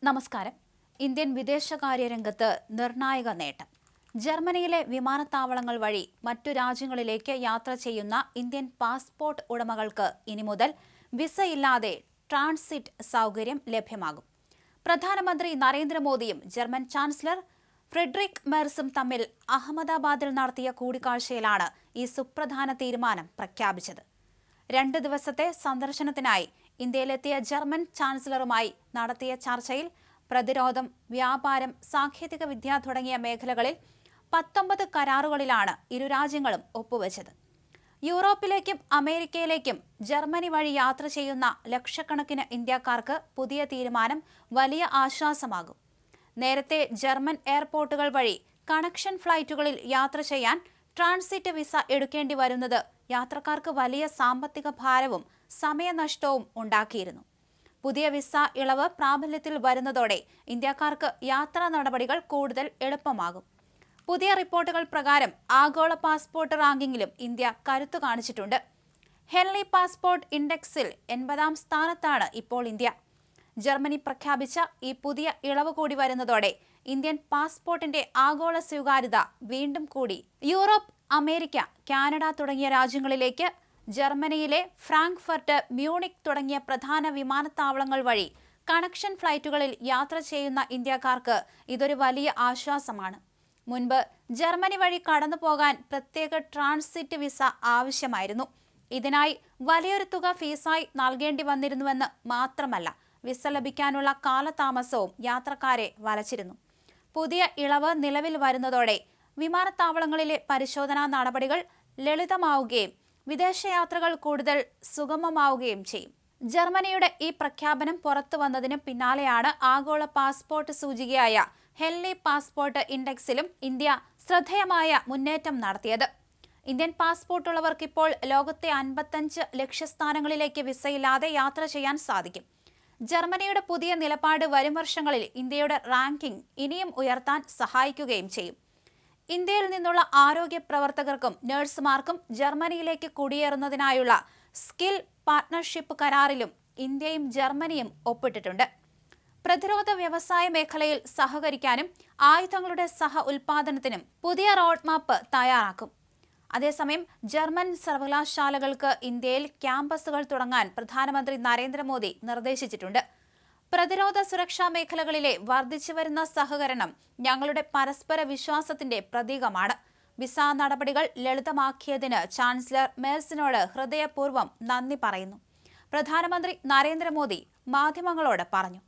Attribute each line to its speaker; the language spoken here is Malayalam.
Speaker 1: നമസ്കാരം. ഇന്ത്യൻ വിദേശകാര്യ രംഗത്ത് നിർണായക നേട്ടം. ജർമ്മനിയിലെ വിമാനത്താവളങ്ങൾ വഴി മറ്റു രാജ്യങ്ങളിലേക്ക് യാത്ര ചെയ്യുന്ന ഇന്ത്യൻ പാസ്പോർട്ട് ഉടമകൾക്ക് ഇനി മുതൽ വിസയില്ലാതെ ട്രാൻസിറ്റ് സൗകര്യം ലഭ്യമാകും. പ്രധാനമന്ത്രി നരേന്ദ്രമോദിയും ജർമ്മൻ ചാൻസലർ ഫ്രെഡറിക് മെർസും തമ്മിൽ അഹമ്മദാബാദിൽ നടത്തിയ കൂടിക്കാഴ്ചയിലാണ് ഈ സുപ്രധാന തീരുമാനം പ്രഖ്യാപിച്ചത്. 2 ദിവസത്തെ സന്ദർശനത്തിനായി ഇന്ത്യയിലെത്തിയ ജർമ്മൻ ചാൻസലറുമായി നടത്തിയ ചർച്ചയിൽ പ്രതിരോധം, വ്യാപാരം, സാങ്കേതിക വിദ്യ തുടങ്ങിയ മേഖലകളിൽ 19 കരാറുകളിലാണ് ഇരു രാജ്യങ്ങളും ഒപ്പുവെച്ചത്. യൂറോപ്പിലേക്കും അമേരിക്കയിലേക്കും ജർമ്മനി വഴി യാത്ര ചെയ്യുന്ന ലക്ഷക്കണക്കിന് ഇന്ത്യക്കാർക്ക് പുതിയ തീരുമാനം വലിയ ആശ്വാസമാകും. നേരത്തെ ജർമ്മൻ എയർപോർട്ടുകൾ വഴി കണക്ഷൻ ഫ്ലൈറ്റുകളിൽ യാത്ര ചെയ്യാൻ ട്രാൻസിറ്റ് വിസ എടുക്കേണ്ടി വരുന്നത് യാത്രക്കാർക്ക് വലിയ സാമ്പത്തിക ഭാരവും സമയനഷ്ടവും ഉണ്ടാക്കിയിരുന്നു. പുതിയ വിസ ഇളവ് പ്രാബല്യത്തിൽ വരുന്നതോടെ ഇന്ത്യക്കാർക്ക് യാത്രാ നടപടികൾ കൂടുതൽ എളുപ്പമാകും. പുതിയ റിപ്പോർട്ടുകൾ പ്രകാരം ആഗോള പാസ്പോർട്ട് റാങ്കിങ്ങിലും ഇന്ത്യ കരുത്തു കാണിച്ചിട്ടുണ്ട്. ഹെൻലി പാസ്പോർട്ട് ഇൻഡെക്സിൽ 80ാം സ്ഥാനത്താണ് ഇപ്പോൾ ഇന്ത്യ. ജർമ്മനി പ്രഖ്യാപിച്ച ഈ പുതിയ ഇളവ് കൂടി വരുന്നതോടെ ഇന്ത്യൻ പാസ്പോർട്ടിന്റെ ആഗോള സ്വീകാര്യത വീണ്ടും കൂടി. യൂറോപ്പ്, അമേരിക്ക, കാനഡ തുടങ്ങിയ രാജ്യങ്ങളിലേക്ക് ജർമ്മനിയിലെ ഫ്രാങ്ക്ഫർട്ട്, മ്യൂണിക് തുടങ്ങിയ പ്രധാന വിമാനത്താവളങ്ങൾ വഴി കണക്ഷൻ ഫ്ലൈറ്റുകളിൽ യാത്ര ചെയ്യുന്ന ഇന്ത്യക്കാർക്ക് ഇതൊരു വലിയ ആശ്വാസമാണ്. മുൻപ് ജർമ്മനി വഴി കടന്നു പോകാൻ പ്രത്യേക ട്രാൻസിറ്റ് വിസ ആവശ്യമായിരുന്നു. ഇതിനായി വലിയൊരു തുക ഫീസായി നൽകേണ്ടി വന്നിരുന്നുവെന്ന് മാത്രമല്ല, വിസ ലഭിക്കാനുള്ള കാലതാമസവും യാത്രക്കാരെ വലച്ചിരുന്നു. പുതിയ ഇളവ് നിലവിൽ വരുന്നതോടെ വിമാനത്താവളങ്ങളിലെ പരിശോധനാ നടപടികൾ ലളിതമാവുകയും വിദേശയാത്രകൾ കൂടുതൽ സുഗമമാവുകയും ചെയ്യും. ജർമ്മനിയുടെ ഈ പ്രഖ്യാപനം പുറത്തു വന്നതിന് പിന്നാലെയാണ് ആഗോള പാസ്പോർട്ട് സൂചികയായ ഹെൻലി പാസ്പോർട്ട് ഇൻഡെക്സിലും ഇന്ത്യ ശ്രദ്ധേയമായ മുന്നേറ്റം നടത്തിയത്. ഇന്ത്യൻ പാസ്പോർട്ട് ഉള്ളവർക്ക് ഇപ്പോൾ ലോകത്തെ 55 ലക്ഷ്യസ്ഥാനങ്ങളിലേക്ക് വിസയില്ലാതെ യാത്ര ചെയ്യാൻ സാധിക്കും. ജർമ്മനിയുടെ പുതിയ നിലപാട് വരും വർഷങ്ങളിൽ ഇന്ത്യയുടെ റാങ്കിംഗ് ഇനിയും ഉയർത്താൻ സഹായിക്കുകയും ചെയ്യും. ഇന്ത്യയിൽ നിന്നുള്ള ആരോഗ്യ പ്രവർത്തകർക്കും നഴ്സുമാർക്കും ജർമ്മനിയിലേക്ക് കുടിയേറുന്നതിനായുള്ള സ്കിൽ പാർട്ട്ണർഷിപ്പ് കരാറിലും ഇന്ത്യയും ജർമ്മനിയും ഒപ്പിട്ടിട്ടുണ്ട്. പ്രതിരോധ വ്യവസായ മേഖലയിൽ സഹകരിക്കാനും ആയുധങ്ങളുടെ സഹ ഉൽപാദനത്തിനും പുതിയ റോഡ് മാപ്പ് തയ്യാറാക്കും. അതേസമയം ജർമ്മൻ സർവകലാശാലകൾക്ക് ഇന്ത്യയിൽ ക്യാമ്പസുകൾ തുടങ്ങാൻ പ്രധാനമന്ത്രി നരേന്ദ്രമോദി നിർദ്ദേശിച്ചിട്ടുണ്ട്. പ്രതിരോധ സുരക്ഷാ മേഖലകളിലെ വർദ്ധിച്ചുവരുന്ന സഹകരണം ഞങ്ങളുടെ പരസ്പര വിശ്വാസത്തിന്റെ പ്രതീകമാണ്. വിസ നടപടികൾ ലളിതമാക്കിയതിന് ചാൻസലർ മെർസിനോട് ഹൃദയപൂർവ്വം നന്ദി പറയുന്നു, പ്രധാനമന്ത്രി നരേന്ദ്രമോദി മാധ്യമങ്ങളോട് പറഞ്ഞു.